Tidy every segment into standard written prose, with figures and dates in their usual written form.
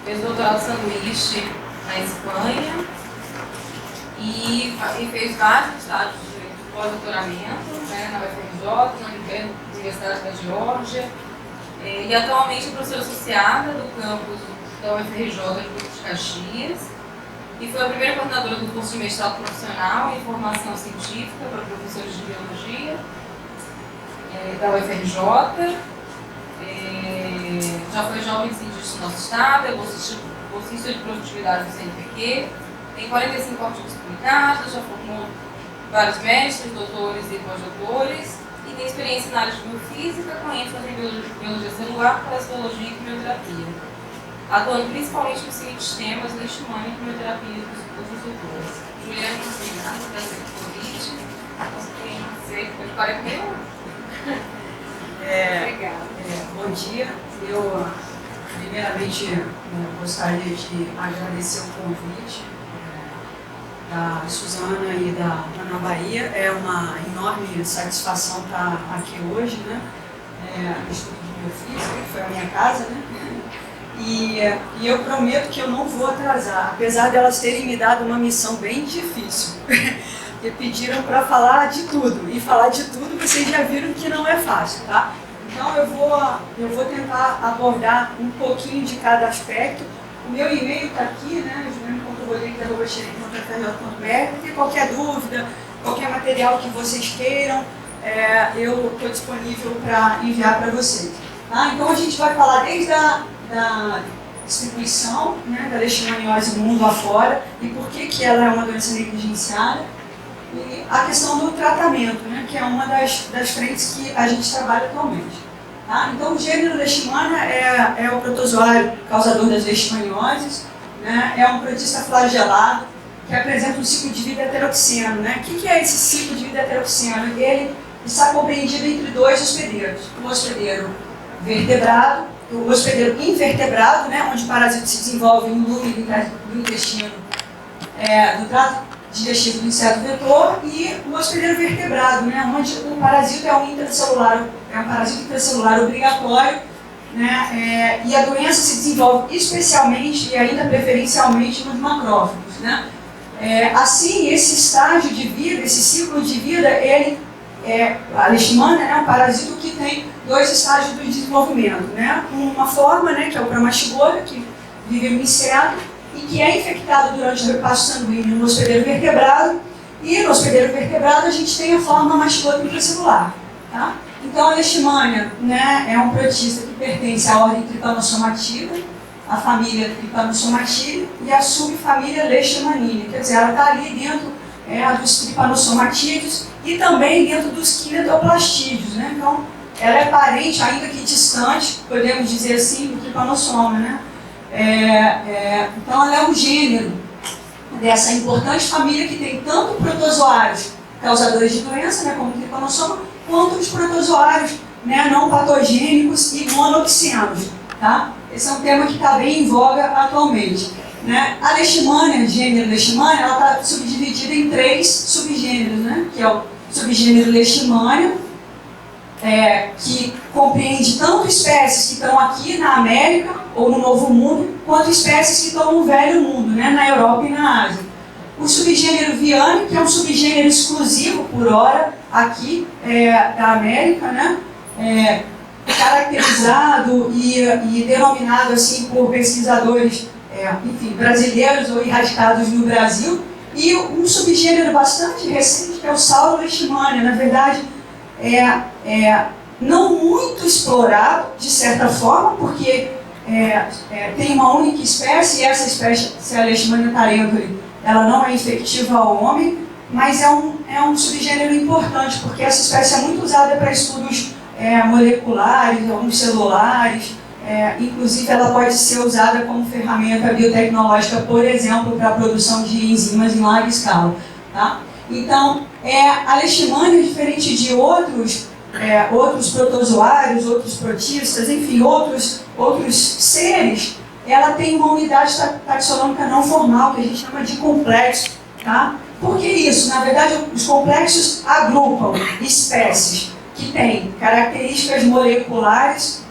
fez doutorado sanduíche na Espanha e fez vários estágios de pós-doutoramento, né, na UFRJ, na Universidade da Geórgia, e atualmente é professora associada do campus da UFRJ de Duque de Caxias, e foi a primeira coordenadora do curso de mestrado profissional em formação científica para professores de biologia da UFRJ. Já foi jovem cientista do nosso estado, é bolsista de produtividade do CNPq, tem 45 artigos publicados, já formou vários mestres, doutores e pós-doutores, e tem experiência na área de biofísica, com ênfase em biologia celular, parasitologia e quimioterapia, atuando principalmente nos seguintes temas: leishmania, quimioterapia e dos doutores. Juliana, obrigada por esse convite. Você tem dizer que pode comigo? Obrigada. Bom dia. Eu, primeiramente, gostaria de agradecer o convite da Suzana e da Ana Bahia. É uma enorme satisfação estar aqui hoje, né? No Instituto de Biofísica, que foi a minha casa, né? E eu prometo que eu não vou atrasar, apesar de elas terem me dado uma missão bem difícil. Porque pediram para falar de tudo, e falar de tudo vocês já viram que não é fácil, tá? Então eu vou tentar abordar um pouquinho de cada aspecto. O meu e-mail está aqui, né? juliano.rodrigues@xerec.fr.br. Se qualquer dúvida, qualquer material que vocês queiram, eu estou disponível para enviar para vocês. Tá? Então a gente vai falar desde da distribuição, né, da leishmaniose no mundo afora e por que ela é uma doença negligenciada, e a questão do tratamento, né, que é uma das frentes que a gente trabalha atualmente. Tá? Então o gênero Leishmania é o protozoário causador das leishmanioses, né, é um protista flagelado que apresenta um ciclo de vida heteroxeno. Né? O que é esse ciclo de vida heteroxeno? Ele está compreendido entre dois hospedeiros: o hospedeiro vertebrado, o hospedeiro invertebrado, né, onde o parasito se desenvolve no núcleo do intestino, do trato digestivo do inseto vetor, e o hospedeiro vertebrado, né, onde o parasito é um parasito intracelular obrigatório, né, e a doença se desenvolve especialmente e ainda preferencialmente nos macrófagos. Né. Assim, esse estágio de vida, esse ciclo de vida, a leishmania é um parasito que tem dois estágios do desenvolvimento, né? Uma forma, né, que é o Pramastigora, que vive no inseto e que é infectado durante o repasto sanguíneo no hospedeiro vertebrado, e no hospedeiro vertebrado a gente tem a forma mastigota intracelular. Tá? Então a leishmania, né, é um protista que pertence à ordem Trypanosomatidae, a família Trypanosomatidae e a subfamília Leishmaniae, quer dizer, ela está ali dentro dos Trypanosomatídeos e também dentro dos Quinetoplastídeos, né? Então, ela é parente, ainda que distante, podemos dizer assim, do Trypanosoma, né? Então, ela é um gênero dessa importante família que tem tanto protozoários causadores de doença, né, como o Trypanosoma, quanto os protozoários, né, não patogênicos e monoxenos. Tá? Esse é um tema que está bem em voga atualmente. Né? A leishmania, gênero leishmania, ela está subdividida em 3 subgêneros, né? Que é o subgênero leishmania, que compreende tanto espécies que estão aqui na América ou no Novo Mundo, quanto espécies que estão no Velho Mundo, né? Na Europa e na Ásia. O subgênero viani, que é um subgênero exclusivo, por hora, aqui da América, né? Caracterizado e denominado assim por pesquisadores enfim, brasileiros ou erradicados no Brasil, e um subgênero bastante recente que é o Sauroleishmania, na verdade não muito explorado de certa forma, porque tem uma única espécie, e essa espécie, a Leishmania tarentule, ela não é infectiva ao homem, mas é um subgênero importante, porque essa espécie é muito usada para estudos moleculares, celulares. Inclusive, ela pode ser usada como ferramenta biotecnológica, por exemplo, para a produção de enzimas em larga escala. Tá? Então, a leishmania, diferente de outros protozoários, outros protistas, enfim, outros seres, ela tem uma unidade taxonômica não formal, que a gente chama de complexo. Tá? Por que isso? Na verdade, os complexos agrupam espécies que têm características moleculares,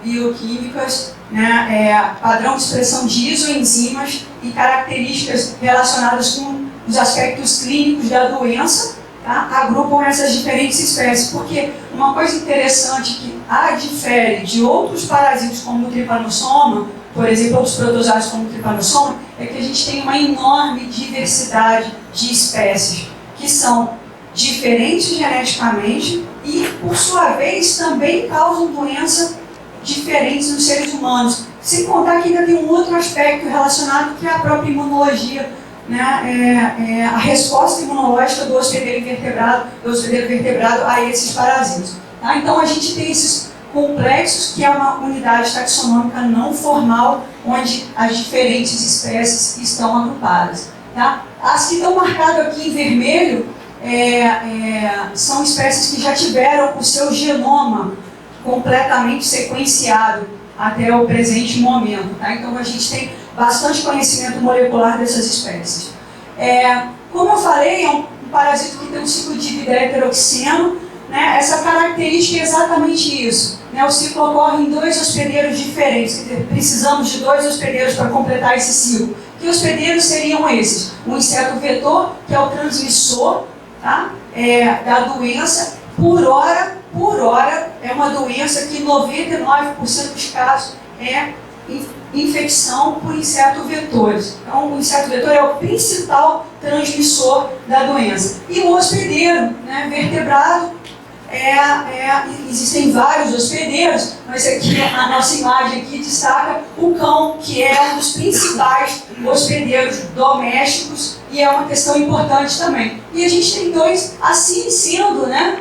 bioquímicas né, padrão de expressão de isoenzimas e características relacionadas com os aspectos clínicos da doença, tá? Agrupam essas diferentes espécies, porque uma coisa interessante que a difere de outros parasitas como o tripanossoma, por exemplo, outros protozoários como o tripanossoma, é que a gente tem uma enorme diversidade de espécies que são diferentes geneticamente e, por sua vez, também causam doença diferentes nos seres humanos. Sem contar que ainda tem um outro aspecto relacionado que é a própria imunologia, né? A resposta imunológica do hospedeiro vertebrado a esses parasitas. Tá? Então a gente tem esses complexos, que é uma unidade taxonômica não formal, onde as diferentes espécies estão agrupadas. Tá? As que estão marcadas aqui em vermelho são espécies que já tiveram o seu genoma completamente sequenciado até o presente momento. Tá? Então a gente tem bastante conhecimento molecular dessas espécies. Como eu falei, é um parasito que tem um ciclo de vida heteroxeno, né? Essa característica é exatamente isso. Né? O ciclo ocorre em 2 hospedeiros diferentes, quer dizer, precisamos de 2 hospedeiros para completar esse ciclo. Que hospedeiros seriam esses? O inseto vetor, que é o transmissor, tá? Da doença. Por hora, é uma doença que em 99% dos casos é infecção por inseto vetores. Então, o inseto vetor é o principal transmissor da doença. E o hospedeiro, né, vertebrado, existem vários hospedeiros, mas aqui a nossa imagem aqui destaca o cão, que é um dos principais hospedeiros domésticos e é uma questão importante também. E a gente tem 2, assim sendo, né?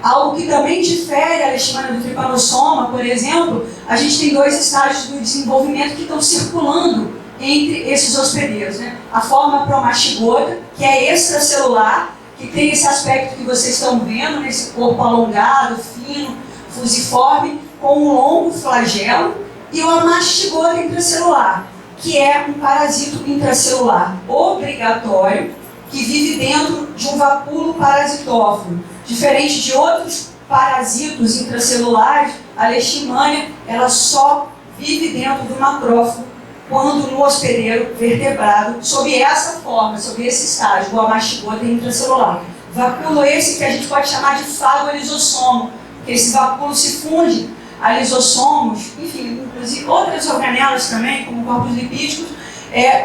Algo que também difere a leishmania do tripanossoma, por exemplo, a gente tem 2 estágios do desenvolvimento que estão circulando entre esses hospedeiros. Né? A forma promastigota, que é extracelular, que tem esse aspecto que vocês estão vendo, nesse corpo alongado, fino, fusiforme, com um longo flagelo, e o amastigota intracelular, que é um parasito intracelular obrigatório, que vive dentro de um vacúolo parasitófilo. Diferente de outros parasitos intracelulares, a leishmania ela só vive dentro do macrófago quando no hospedeiro vertebrado, sob essa forma, sob esse estágio, o amastigota intracelular. Vacúolo esse que a gente pode chamar de fagolisossomo, porque esse vacúolo se funde a lisossomos, enfim, inclusive outras organelas também, como corpos lipídicos,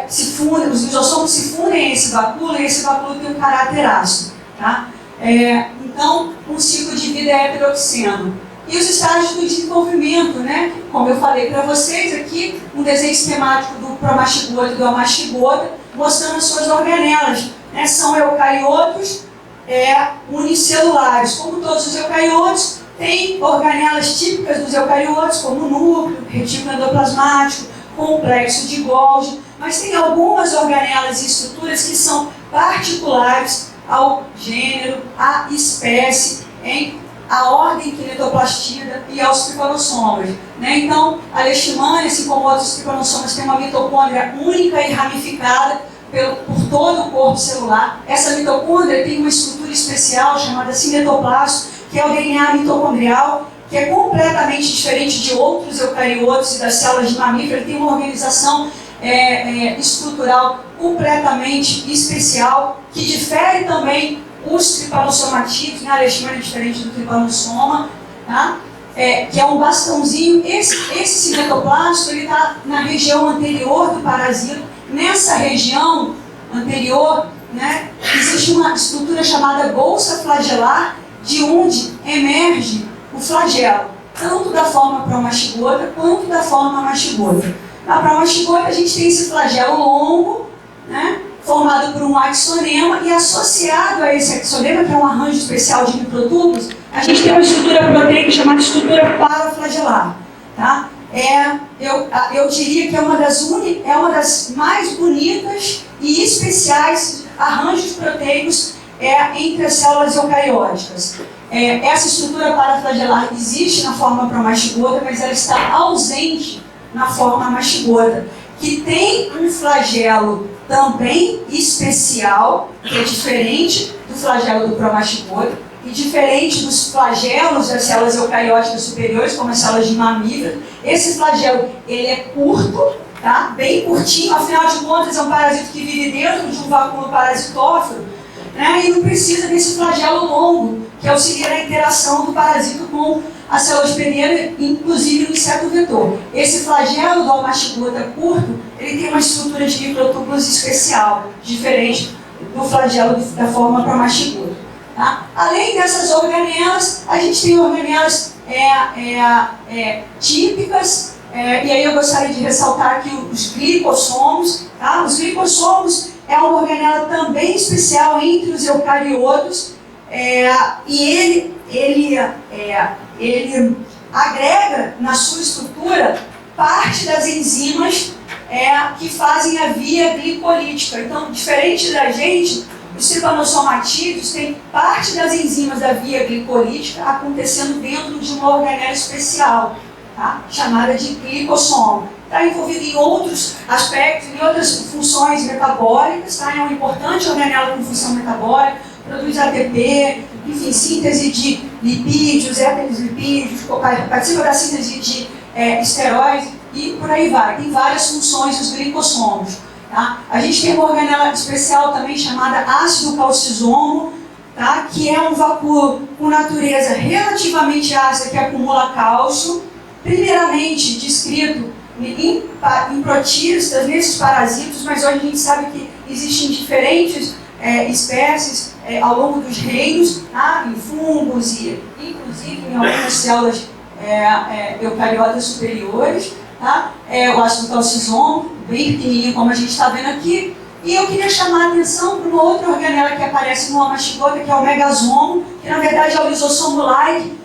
os lisossomos se fundem a esse vacúolo e esse vacúolo tem um caráter ácido. Tá? Então, um ciclo de vida heteroxeno. E os estágios do desenvolvimento, né? Como eu falei para vocês aqui, um desenho esquemático do promastigota e do amastigota, mostrando as suas organelas. Né? São eucariotos unicelulares. Como todos os eucariotos, tem organelas típicas dos eucariotos, como o núcleo, retículo endoplasmático, complexo de Golgi, mas tem algumas organelas e estruturas que são particulares ao gênero, à espécie, à ordem quinetoplastida e aos tripanossomas. Né? Então, a leishmania, assim como outros tripanossomas, tem uma mitocôndria única e ramificada por todo o corpo celular. Essa mitocôndria tem uma estrutura especial chamada cinetoplasto, que é o DNA mitocondrial, que é completamente diferente de outros eucariotos e das células de mamífero. Ele tem uma organização estrutural completamente especial, que difere também os tripanossomatídeos, né? A leishmania é diferente do tripanossoma, tá? Que é um bastãozinho. Esse cinetoplasto está na região anterior do parasito. Nessa região anterior, né, existe uma estrutura chamada bolsa flagelar, de onde emerge o flagelo, tanto da forma promastigota quanto da forma mastigota. Na promastigota a gente tem esse flagelo longo, né, formado por um axonema, e associado a esse axonema, que é um arranjo especial de microtúbulos, a gente tem uma estrutura proteica chamada estrutura paraflagelar. Tá? Eu diria que é uma das mais bonitas e especiais arranjos proteicos entre as células eucarióticas. Essa estrutura paraflagelar existe na forma promastigota, mas ela está ausente na forma mastigota, que tem um flagelo também especial, que é diferente do flagelo do promastigota, E diferente dos flagelos das células eucarióticas superiores, como as células de mamíferos, esse flagelo ele é curto, tá? Bem curtinho, afinal de contas é um parasito que vive dentro de um vacúolo parasitófilo, né? E não precisa desse flagelo longo, que auxilia na interação do parasito com a célula hospedeira, inclusive no inseto vetor. Esse flagelo do Almachigota curto, ele tem uma estrutura de microtúbulos especial, diferente do flagelo da forma Promachigota. Tá? Além dessas organelas, a gente tem organelas típicas, e aí eu gostaria de ressaltar aqui os glicossomos. Tá? Os glicossomos é uma organela também especial entre os eucariotos, e ele agrega na sua estrutura parte das enzimas que fazem a via glicolítica. Então, diferente da gente, os trypanosomatídeos têm parte das enzimas da via glicolítica acontecendo dentro de uma organela especial, tá? Chamada de glicossomo. Está envolvido em outros aspectos, em outras funções metabólicas, tá? É uma importante organela com função metabólica, produz ATP, enfim, síntese de lipídios, heteroslipídios, participa da síntese de esteróides e por aí vai. Tem várias funções dos glicossomos. Tá? A gente tem uma organela especial também chamada ácido calcisomo, tá? Que é um vacúolo com natureza relativamente ácida que acumula cálcio, primeiramente descrito em protistas, nesses parasitos, mas hoje a gente sabe que existem diferentes espécies ao longo dos reinos, tá? Em fungos e inclusive em algumas células eucariotas superiores. Tá? O ácido calcisomo, bem pequenininho como a gente está vendo aqui. E eu queria chamar a atenção para uma outra organela que aparece no Almachigota, que é o megasomo, que na verdade é o lisossomo-like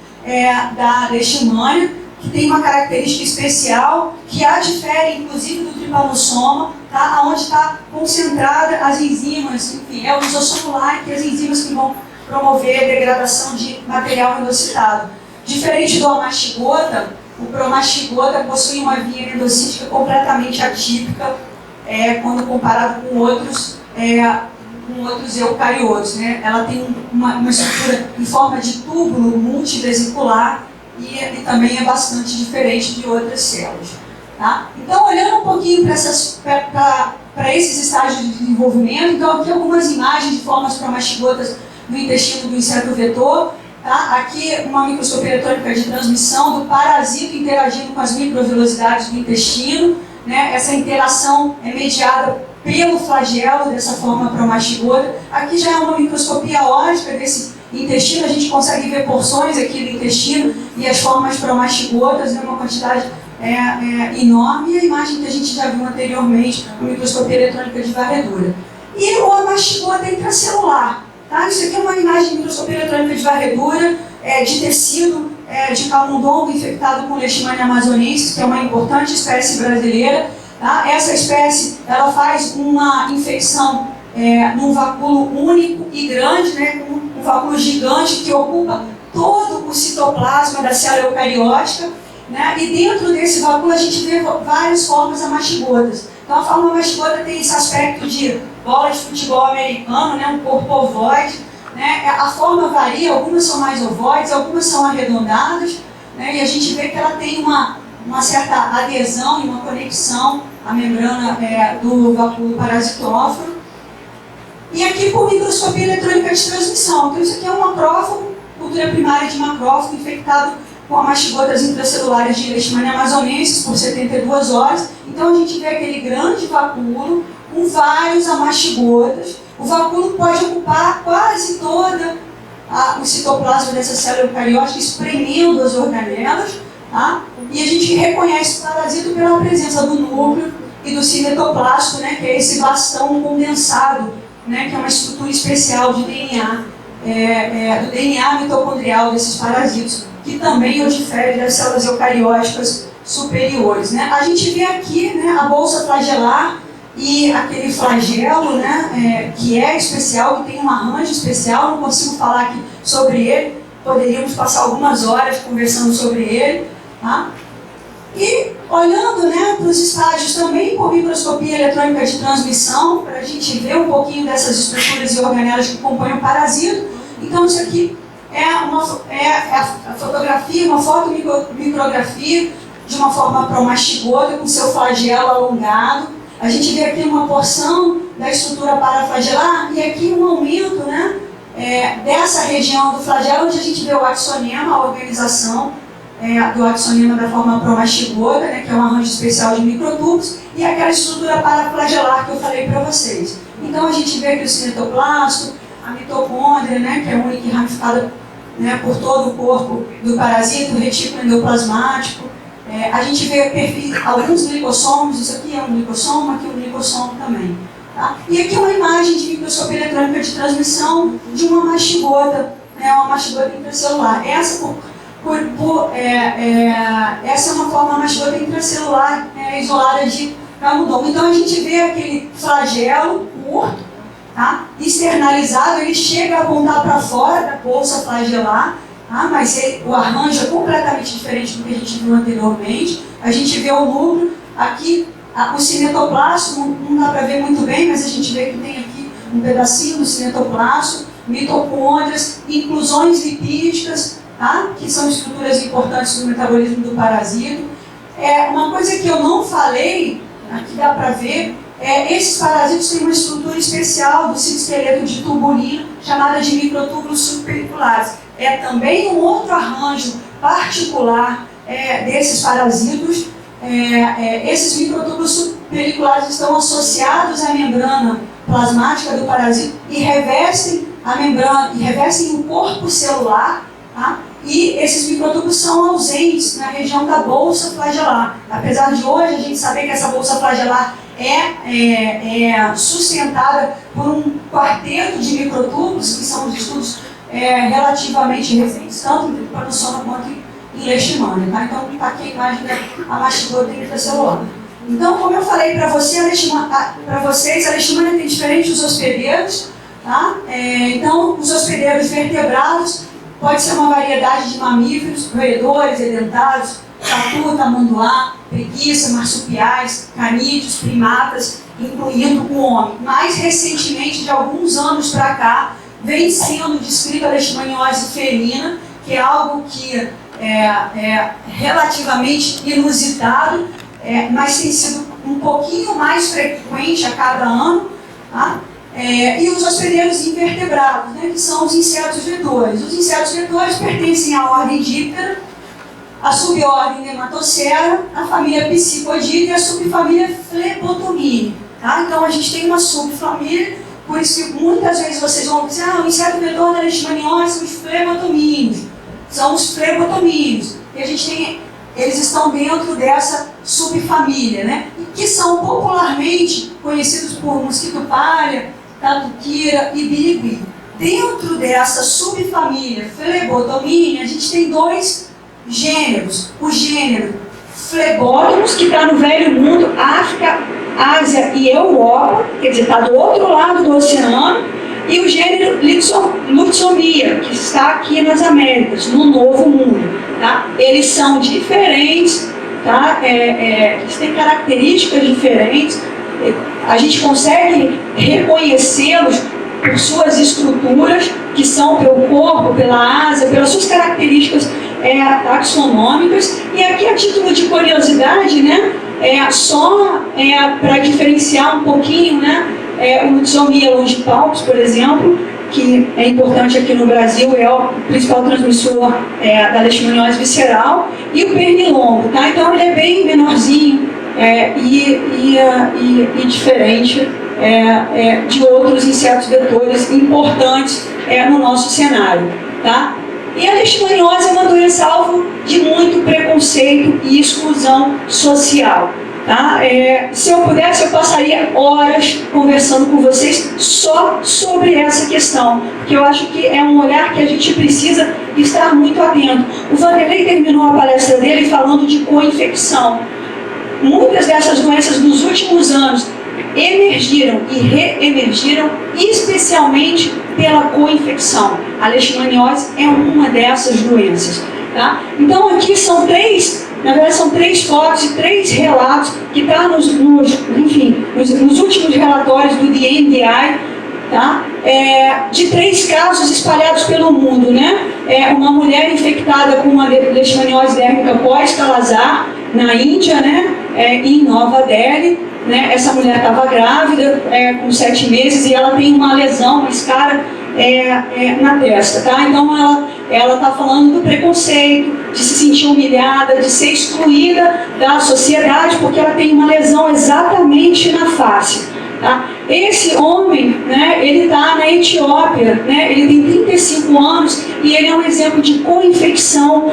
da leishmania, que tem uma característica especial que a difere inclusive do trypanosoma, tá? Onde está concentrada as enzimas, enfim, é o lisossomo-like, as enzimas que vão promover a degradação de material endocitado. Diferente do Almachigota, o Promachigota possui uma via endocítica completamente atípica quando comparado com outros eucariotos. Né? Ela tem uma estrutura em forma de túbulo multivesicular e também é bastante diferente de outras células. Tá? Então, olhando um pouquinho para esses estágios de desenvolvimento, então aqui algumas imagens de formas promachigotas no intestino do inseto vetor. Tá? Aqui uma microscopia eletrônica de transmissão do parasito interagindo com as microvelocidades do intestino. Né? Essa interação é mediada pelo flagelo, dessa forma promachigota. Aqui já é uma microscopia ótica desse intestino, a gente consegue ver porções aqui do intestino e as formas promachigotas, né? Uma quantidade enorme, e a imagem que a gente já viu anteriormente, a microscopia eletrônica de varredura. E o amachigota intracelular. Tá? Isso aqui é uma imagem de microscopia eletrônica de varredura, de tecido de camundongo infectado com Leishmania amazonensis, que é uma importante espécie brasileira. Tá? Essa espécie ela faz uma infecção num vacúolo único e grande, né? Um vacúolo gigante que ocupa todo o citoplasma da célula eucariótica. Né? E dentro desse vacúolo a gente vê várias formas amachigotas. Então a forma amachigota tem esse aspecto de bola de futebol americano, né? Um corpo ovoide. Né? A forma varia, algumas são mais ovoides, algumas são arredondadas, né? E a gente vê que ela tem uma certa adesão e uma conexão à membrana do vacúolo parasitóforo. E aqui por microscopia eletrônica de transmissão. Então isso aqui é um macrófago, cultura primária de macrófago infectado com amachigotas intracelulares de Leishmania amazonensis por 72 horas. Então a gente vê aquele grande vacúolo com vários amachigotas. O vacúolo pode ocupar quase toda o citoplasma dessa célula eucariótica, espremendo as organelas. Tá? E a gente reconhece o parasito pela presença do núcleo e do cinetoplástico, né? Que é esse bastão condensado, né? Que é uma estrutura especial de DNA, do DNA mitocondrial desses parasitos, que também o difere das células eucarióticas superiores. Né? A gente vê aqui, né, a bolsa flagelar e aquele flagelo, né, que é especial, que tem um arranjo especial, não consigo falar aqui sobre ele, poderíamos passar algumas horas conversando sobre ele. Tá? E olhando, né, para os estágios também por microscopia eletrônica de transmissão, para a gente ver um pouquinho dessas estruturas e organelas que compõem o parasito. Então isso aqui é a fotografia, uma fotomicrografia de uma forma promástigota, com seu flagelo alongado. A gente vê aqui uma porção da estrutura paraflagelar e aqui um aumento, né, dessa região do flagelo, onde a gente vê o axonema, a organização do axonema da forma promástigota, né, que é um arranjo especial de microtubos, e aquela estrutura paraflagelar que eu falei para vocês. Então a gente vê aqui o cinetoplasto, a mitocôndria, né, que é única e ramificada, né, por todo o corpo do parasita, o retículo endoplasmático. A gente vê alguns glicossomos, isso aqui é um glicossomo, aqui é um glicossomo também. Tá? E aqui uma imagem de microscopia eletrônica de transmissão de uma mastigota, né, uma mastigota intracelular. Essa é uma forma mastigota intracelular isolada de camundongo. Então a gente vê aquele flagelo curto, tá? Externalizado, ele chega a apontar para fora da bolsa flagelar, tá? Mas o arranjo é completamente diferente do que a gente viu anteriormente. A gente vê o núcleo, aqui o cinetoplasto, não dá para ver muito bem, mas a gente vê que tem aqui um pedacinho do cinetoplasto, mitocôndrias, inclusões lipídicas, tá? Que são estruturas importantes do metabolismo do parasito. Uma coisa que eu não falei, aqui dá para ver, esses parasitos têm uma estrutura especial do citoesqueleto de tubulina, chamada de microtúbulos subpericulares. É também um outro arranjo particular desses parasitos. Esses microtúbulos subpericulares estão associados à membrana plasmática do parasito e revestem a membrana, e revestem o corpo celular, tá? E esses microtúbulos são ausentes na região da bolsa flagelar. Apesar de hoje a gente saber que essa bolsa flagelar é sustentada por um quarteto de microtúbulos, que são os estudos relativamente recentes, tanto em Trypanosoma quanto em Leishmania. Tá? Então, está aqui a imagem da mastigota intracelular. Então, como eu falei para vocês, a Leishmania tem diferentes hospedeiros. Tá? Então, os hospedeiros vertebrados pode ser uma variedade de mamíferos, roedores, edentados, tatu, tamanduá, preguiça, marsupiais, canídeos, primatas, incluindo o homem. Mais recentemente, de alguns anos para cá, vem sendo descrita a leishmaniose felina, que é algo que é relativamente inusitado, mas tem sido um pouquinho mais frequente a cada ano. Tá? E os hospedeiros invertebrados, né, que são os insetos vetores. Os insetos vetores pertencem à ordem Diptera, à subordem Nematocera, à família Psicodida e à subfamília Flebotomini. Tá? Então a gente tem uma subfamília, por isso que muitas vezes vocês vão dizer, o inseto vetor da leishmaniose são os flebotomíneos. São os flebotomíneos. E a gente tem, eles estão dentro dessa subfamília, né? E que são popularmente conhecidos por mosquito palha, tatuquira e birigui. Dentro dessa subfamília Flebotomini, a gente tem dois gêneros. O gênero Flebótomos, que está no Velho Mundo, África, Ásia e Europa, quer dizer, está do outro lado do oceano, e o gênero Lutzomia, que está aqui nas Américas, no Novo Mundo. Tá? Eles são diferentes, tá? Eles têm características diferentes. A gente consegue reconhecê-los por suas estruturas, que são pelo corpo, pela asa, pelas suas características taxonômicas. E aqui, a título de curiosidade, né, só para diferenciar um pouquinho, né, o Lutzomia longipalpus, por exemplo, que é importante aqui no Brasil, é o principal transmissor da leishmaniose visceral, e o pernilongo, tá? Então ele é bem menorzinho e diferente de outros insetos vetores importantes no nosso cenário, tá? E a leishmaniose é uma doença alvo de muito preconceito e exclusão social. Tá? Se eu pudesse, eu passaria horas conversando com vocês só sobre essa questão, porque eu acho que é um olhar que a gente precisa estar muito atento. O Vanderlei terminou a palestra dele falando de co-infecção. Muitas dessas doenças nos últimos anos emergiram e reemergiram, especialmente pela co-infecção. A leishmaniose é uma dessas doenças. Tá? Então aqui são na verdade são três fotos e três relatos que estão nos últimos relatórios do DNDi, tá? De 3 casos espalhados pelo mundo, né? Uma mulher infectada com uma leishmaniose dérmica pós-Kala-Azar, na Índia, né? Em Nova Delhi, né? Essa mulher estava grávida, com 7 meses, e ela tem uma lesão, uma escara na testa, tá? Então ela está falando do preconceito, de se sentir humilhada, de ser excluída da sociedade, porque ela tem uma lesão exatamente na face. Tá? Esse homem, né, ele está na Etiópia, né, ele tem 35 anos e ele é um exemplo de co-infecção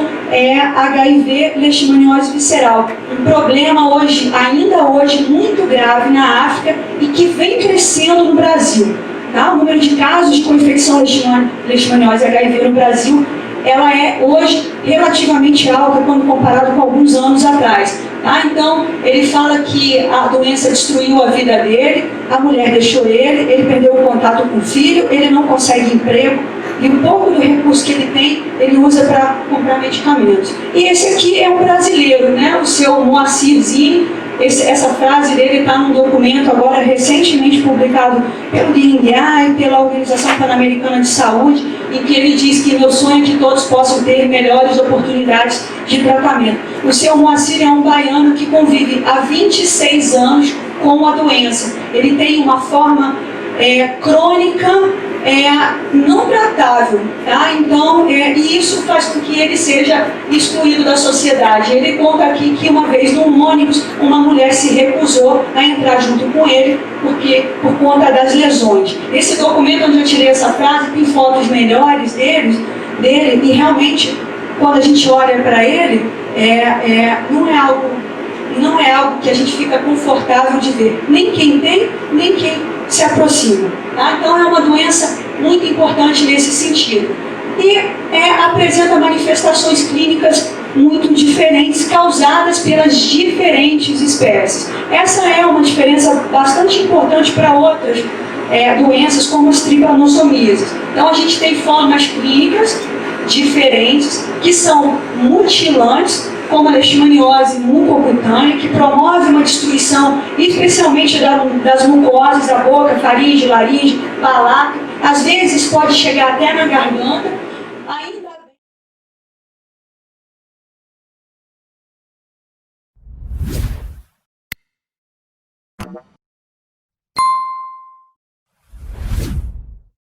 HIV, leishmaniose visceral. Um problema hoje, ainda hoje, muito grave na África e que vem crescendo no Brasil. Tá? O número de casos de co-infecção leishmaniose HIV no Brasil, ela é hoje relativamente alta quando comparado com alguns anos atrás. Tá? Então, ele fala que a doença destruiu a vida dele, a mulher deixou ele perdeu o contato com o filho, ele não consegue emprego, e um pouco do recurso que ele tem, ele usa para comprar medicamentos. E esse aqui é um brasileiro, né? O seu Moacir Zini. Essa frase dele está num documento agora recentemente publicado pelo INGAI, pela Organização Pan-Americana de Saúde, em que ele diz que meu sonho é que todos possam ter melhores oportunidades de tratamento. O seu Moacir é um baiano que convive há 26 anos com a doença. Ele tem uma forma crônica, não tratável, tá? Então, e isso faz com que ele seja excluído da sociedade. Ele conta aqui que uma vez num ônibus, uma mulher se recusou a entrar junto com ele, por conta das lesões. Esse documento onde eu tirei essa frase tem fotos melhores dele, e realmente, quando a gente olha para ele, não é algo que a gente fica confortável de ver, nem quem tem, nem quem se aproxima. Tá? Então é uma doença muito importante nesse sentido. E apresenta manifestações clínicas muito diferentes, causadas pelas diferentes espécies. Essa é uma diferença bastante importante para outras doenças, como as tripanosomiases. Então a gente tem formas clínicas diferentes, que são mutilantes, como a leishmaniose mucocutânea, que promove uma destruição, especialmente das mucosas da boca, faringe, laringe, palato. Às vezes pode chegar até na garganta,